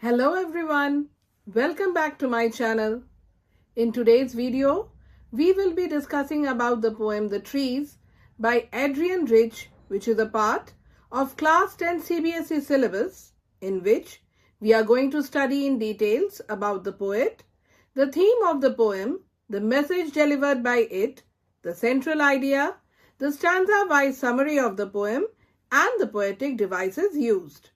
Hello everyone, welcome back to my channel. In today's video, we will be discussing about the poem The Trees by Adrienne Rich, which is a part of Class 10 CBSE Syllabus, in which we are going to study in details about the poet, the theme of the poem, the message delivered by it, the central idea, the stanza-wise summary of the poem, and the poetic devices used.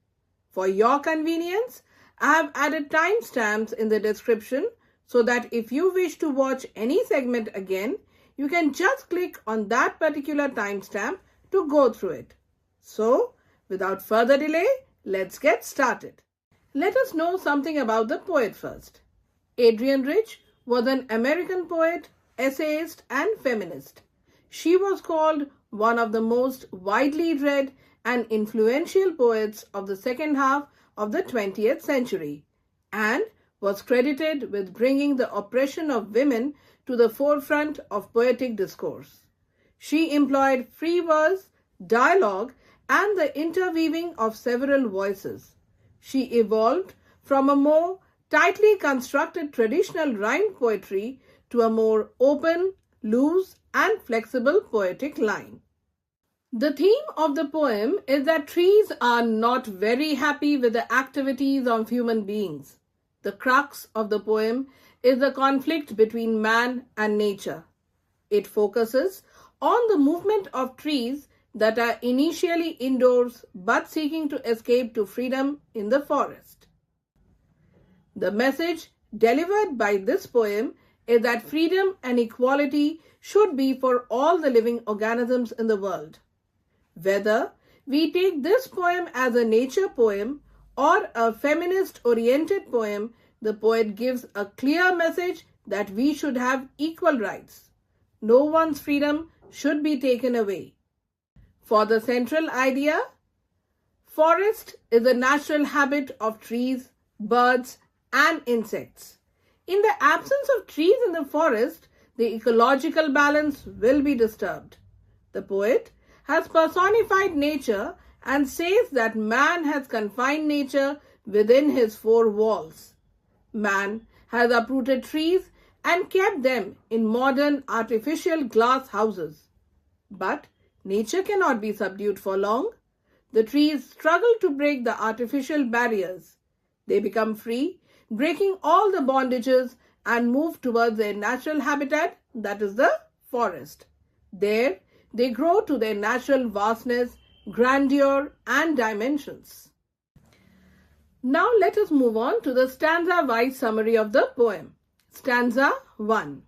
For your convenience, I have added timestamps in the description so that if you wish to watch any segment again, you can just click on that particular timestamp to go through it. So, without further delay, let's get started. Let us know something about the poet first. Adrienne Rich was an American poet, essayist, and feminist. She was called one of the most widely read and influential poets of the second half of the 20th century and was credited with bringing the oppression of women to the forefront of poetic discourse. She employed free verse, dialogue, and the interweaving of several voices. She evolved from a more tightly constructed traditional rhymed poetry to a more open, loose, and flexible poetic line. The theme of the poem is that trees are not very happy with the activities of human beings. The crux of the poem is the conflict between man and nature. It focuses on the movement of trees that are initially indoors but seeking to escape to freedom in the forest. The message delivered by this poem is that freedom and equality should be for all the living organisms in the world. Whether we take this poem as a nature poem or a feminist-oriented poem, the poet gives a clear message that we should have equal rights. No one's freedom should be taken away. For the central idea, forest is a natural habit of trees, birds, and insects. In the absence of trees in the forest, the ecological balance will be disturbed. The poet has personified nature and says that man has confined nature within his four walls. Man has uprooted trees and kept them in modern artificial glass houses. But nature cannot be subdued for long. The trees struggle to break the artificial barriers. They become free, breaking all the bondages and move towards their natural habitat, that is the forest. There, they grow to their natural vastness, grandeur, and dimensions. Now let us move on to the stanza-wise summary of the poem. Stanza 1.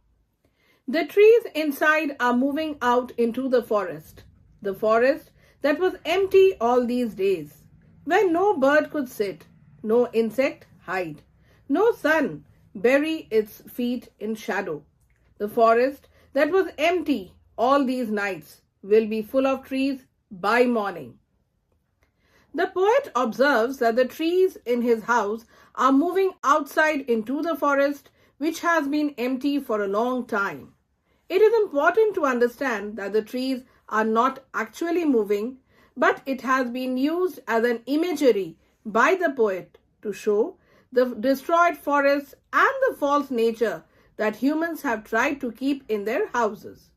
The trees inside are moving out into the forest that was empty all these days, where no bird could sit, no insect hide, no sun bury its feet in shadow. The forest that was empty all these nights will be full of trees by morning. The poet observes that the trees in his house are moving outside into the forest, which has been empty for a long time. It is important to understand that the trees are not actually moving, but it has been used as an imagery by the poet to show the destroyed forests and the false nature that humans have tried to keep in their houses.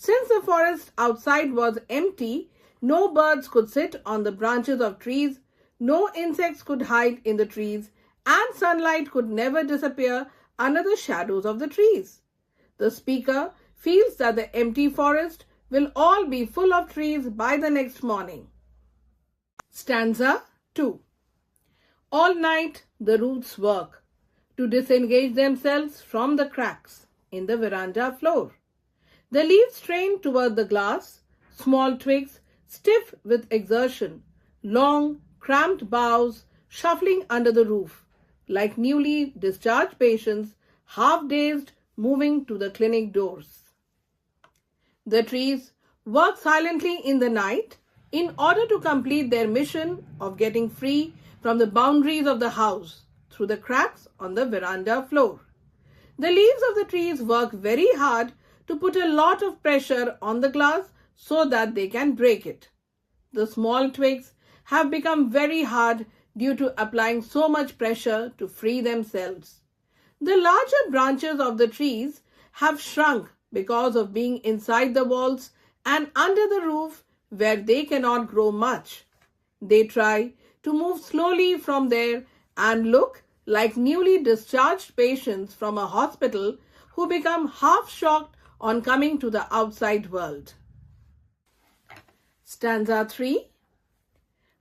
Since the forest outside was empty, no birds could sit on the branches of trees, no insects could hide in the trees, and sunlight could never disappear under the shadows of the trees. The speaker feels that the empty forest will all be full of trees by the next morning. Stanza 2. All night the roots work to disengage themselves from the cracks in the veranda floor. The leaves strain toward the glass, small twigs stiff with exertion, long, cramped boughs shuffling under the roof, like newly discharged patients, half-dazed, moving to the clinic doors. The trees work silently in the night in order to complete their mission of getting free from the boundaries of the house through the cracks on the veranda floor. The leaves of the trees work very hard to put a lot of pressure on the glass so that they can break it. The small twigs have become very hard due to applying so much pressure to free themselves. The larger branches of the trees have shrunk because of being inside the walls and under the roof where they cannot grow much. They try to move slowly from there and look like newly discharged patients from a hospital who become half shocked on coming to the outside world. Stanza 3.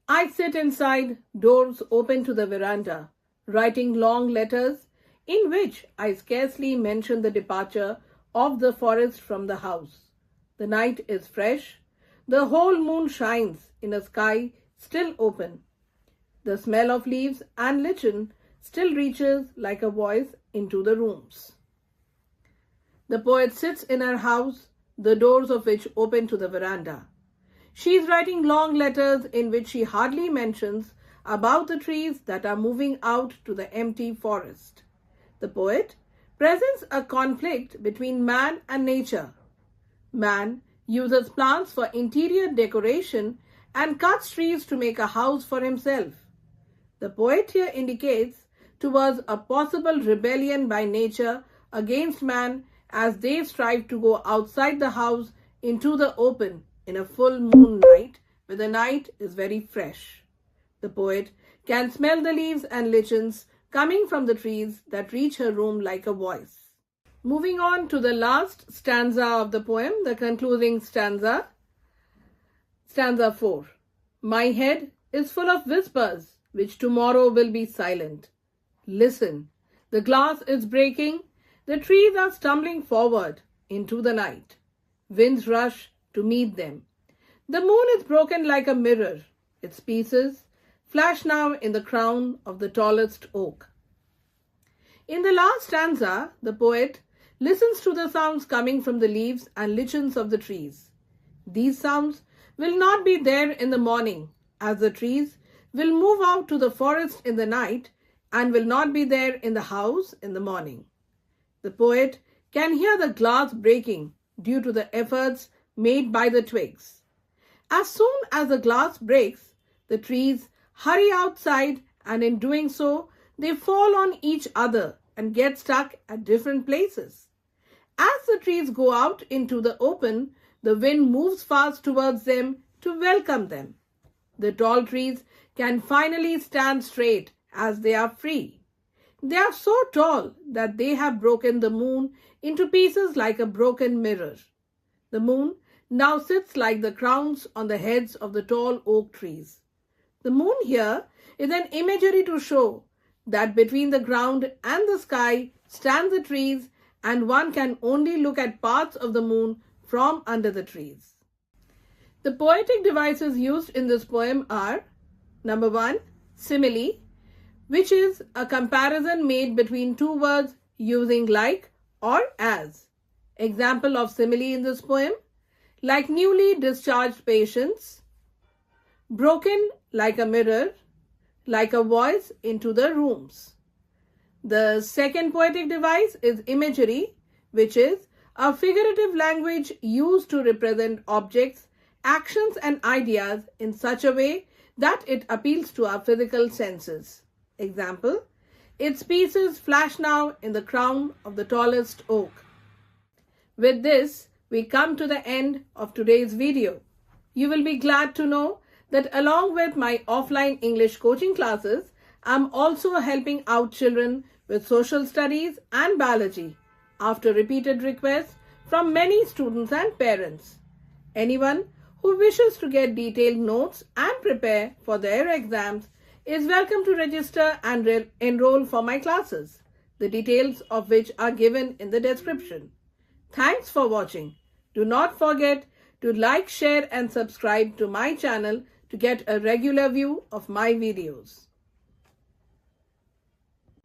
I sit inside, doors open to the veranda, writing long letters in which I scarcely mention the departure of the forest from the house. The night is fresh. The whole moon shines in a sky still open. The smell of leaves and lichen still reaches like a voice into the rooms. The poet sits in her house, the doors of which open to the veranda. She is writing long letters in which she hardly mentions about the trees that are moving out to the empty forest. The poet presents a conflict between man and nature. Man uses plants for interior decoration and cuts trees to make a house for himself. The poet here indicates towards a possible rebellion by nature against man as they strive to go outside the house into the open in a full moon night where the night is very fresh. The poet can smell the leaves and lichens coming from the trees that reach her room like a voice. Moving on to the last stanza of the poem, the concluding stanza. Stanza 4. My head is full of whispers which tomorrow will be silent. Listen, the glass is breaking, the trees are stumbling forward into the night. Winds rush to meet them. The moon is broken like a mirror. Its pieces flash now in the crown of the tallest oak. In the last stanza, the poet listens to the sounds coming from the leaves and lichens of the trees. These sounds will not be there in the morning, as the trees will move out to the forest in the night and will not be there in the house in the morning. The poet can hear the glass breaking due to the efforts made by the twigs. As soon as the glass breaks, the trees hurry outside, and in doing so, they fall on each other and get stuck at different places. As the trees go out into the open, the wind moves fast towards them to welcome them. The tall trees can finally stand straight as they are free. They are so tall that they have broken the moon into pieces like a broken mirror. The moon now sits like the crowns on the heads of the tall oak trees. The moon here is an imagery to show that between the ground and the sky stand the trees, and one can only look at parts of the moon from under the trees. The poetic devices used in this poem are: number 1, simile, which is a comparison made between two words using like or as. Example of simile in this poem: like newly discharged patients, broken like a mirror, like a voice into the rooms. The second poetic device is imagery, which is a figurative language used to represent objects, actions and ideas in such a way that it appeals to our physical senses. Example: its pieces flash now in the crown of the tallest oak. With this, we come to the end of today's video. You will be glad to know that along with my offline English coaching classes, I'm also helping out children with social studies and biology after repeated requests from many students and parents. Anyone who wishes to get detailed notes and prepare for their exams is welcome to register and enroll for my classes, the details of which are given in the description. Thanks for watching. Do not forget to like, share and subscribe to my channel to get a regular view of my videos.